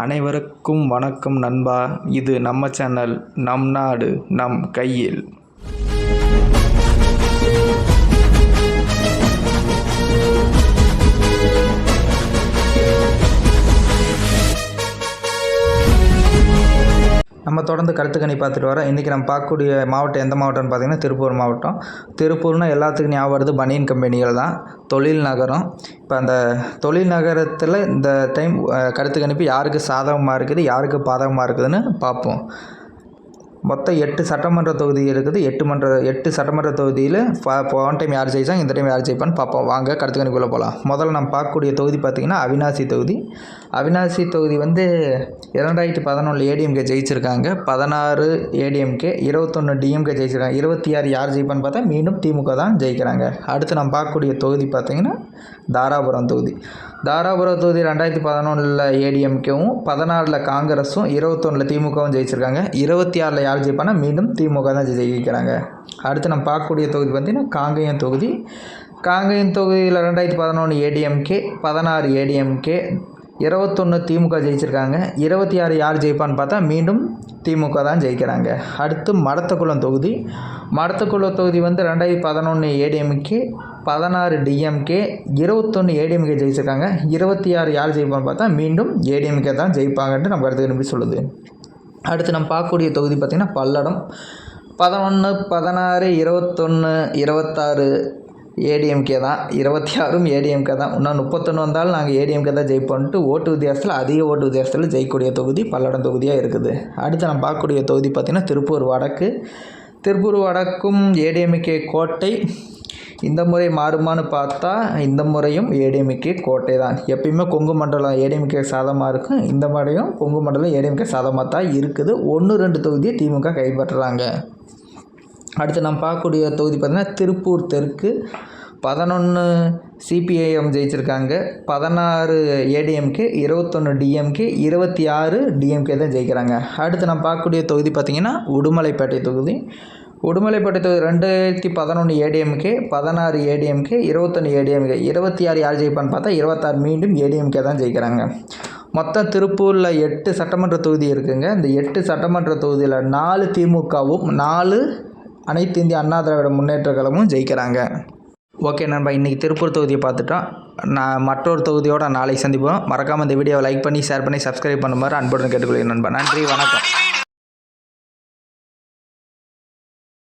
அனைவருக்கும் வணக்கம் நண்பா. இது நம்ம சேனல் நம் நாடு நம் கையில். நம்ம தொடர்ந்து கருத்து கணி பார்த்துட்டு வரோம். இன்றைக்கி நம்ம பார்க்கக்கூடிய மாவட்டம் எந்த மாவட்டம்னு பார்த்திங்கன்னா திருப்பூர் மாவட்டம். திருப்பூர்னால் எல்லாத்துக்கும் ஞாபகம் வருது பனியன் கம்பெனிகள் தான், தொழில் நகரம். இப்போ அந்த தொழில் நகரத்தில் இந்த டைம் கருத்து கணிப்பு யாருக்கு சாதகமாக இருக்குது யாருக்கு பாதகமாக இருக்குதுன்னு பார்ப்போம். மொத்தம் 8 சட்டமன்ற தொகுதி இருக்குது. 8 சட்டமன்ற தொகுதியில் போன டைம் யார் ஜெயிச்சாங்க, இந்த டைம் யார் ஜெயிப்பான்னு பார்ப்போம். வாங்க கருத்து கணிப்புக்குள்ளே போகலாம். முதல்ல நம்ம பார்க்கக்கூடிய தொகுதி பார்த்திங்கன்னா அவிநாசி தொகுதி. அவிநாசி தொகுதி 2011 ஏடிஎம்கே ஜெயிச்சிருக்காங்க, 16 ஏடிஎம்கே, 21 டிஎம்கே ஜெயிச்சிருக்காங்க. 26 யார் ஜெயிப்பான்னு பார்த்தா மீண்டும் திமுக தான் ஜெயிக்கிறாங்க. அடுத்து நம்ம பார்க்கக்கூடிய தொகுதி பார்த்திங்கன்னா தாராபுரம் தொகுதி. தாராபுரம் தொகுதி 2011 ஏடிஎம்கேவும், 14 காங்கிரஸும், 21 திமுகவும் ஜெயிச்சிருக்காங்க. 26 யார் ஜெயிப்பானா மீண்டும் திமுக தான் ஜெயிக்கிறாங்க. அடுத்து நம்ம பார்க்கக்கூடிய தொகுதி பார்த்திங்கன்னா காங்கேயம் தொகுதி. காங்கேயம் தொகுதியில் 2011 ஏடிஎம்கே, 16 ஏடிஎம்கே, 21 திமுக ஜெயிச்சிருக்காங்க. 26 யார் ஜெயிப்பான்னு பார்த்தா மீண்டும் திமுக தான் ஜெயிக்கிறாங்க. அடுத்து மடத்தக்குளம் தொகுதி. மடத்தக்குளம் தொகுதி 2011 ஏடிஎம்கே, 16 டிஎம்கே, 21 ஏடிஎம்கே ஜெயிச்சிருக்காங்க. 26 யார் ஜெயிப்பான்னு பார்த்தா மீண்டும் ஏடிஎம்கே தான் ஜெயிப்பாங்கன்ட்டு நம்ம கருத்து கணிப்பு சொல்லுது. அடுத்து நம்ம பார்க்கக்கூடிய தொகுதி பார்த்திங்கன்னா பல்லடம். 11, 16, 21, 26 ஏடிஎம்கே தான், 26 ஏடிஎம்கே தான். இன்னும் 31 வந்தாலும் நாங்கள் ஏடிஎம்கே தான் ஜெயிப்போன்ட்டு ஓட்டு வித்தியாசத்தில், அதிக ஓட்டு வித்தியாசத்தில் ஜெயிக்கக்கூடிய தொகுதி பல்லடம் தொகுதியாக இருக்குது. அடுத்து நம்ம பார்க்கக்கூடிய தொகுதி பார்த்திங்கன்னா திருப்பூர் வடக்கு. திருப்பூர் வடக்கும் ஏடிஎம்கே கோட்டை. இந்த முறை மாறுமான்னு பார்த்தா இந்த முறையும் ஏடிஎம்கே கோட்டை தான். எப்பயுமே கொங்கு மண்டலம் ஏடிஎம்கே சாதமாக இருக்கும், இந்த முறையும் கொங்கு மண்டலம் ஏடிஎம்கே சாதமாக தான் இருக்குது. 1-2 தொகுதியை திமுக கைப்பற்றுறாங்க. அடுத்து நம்ம பார்க்கக்கூடிய தொகுதி பார்த்திங்கன்னா திருப்பூர் தெற்கு. 11 சிபிஐஎம் ஜெயிச்சிருக்காங்க, 16 ஏடிஎம்கே, 21 டிஎம்கே, 26 டிஎம்கே தான் ஜெயிக்கிறாங்க. அடுத்து நம்ம பார்க்கக்கூடிய தொகுதி பார்த்திங்கன்னா உடுமலைப்பேட்டை தொகுதி. உடுமலைப்பேட்டை தொகுதி 2011 ஏடிஎம்கே, 16 ஏடிஎம்கே, 21 ஏடிஎம்கே, 26 யார் ஜெயிப்பான்னு பார்த்தா 26 மீண்டும் ஏடிஎம்கே தான் ஜெயிக்கிறாங்க. மொத்தம் திருப்பூரில் 8 சட்டமன்ற தொகுதி இருக்குங்க. இந்த 8 சட்டமன்ற தொகுதியில் 4 திமுகவும் 4 அனைத்து இந்திய அண்ணா திராவிட முன்னேற்ற கழகமும் ஜெயிக்கிறாங்க. ஓகே நண்பா, இன்றைக்கி திருப்பூர் தொகுதியை பார்த்துட்டோம். நான் மற்றொரு தொகுதியோடு நாளைக்கு சந்திப்போம். மறக்காமல் இந்த வீடியோவை லைக் பண்ணி ஷேர் பண்ணி சப்ஸ்கிரைப் பண்ணுமாறு அன்புடன் கேட்டுக்கொள்கிறேன் நண்பா. நன்றி, வணக்கம்.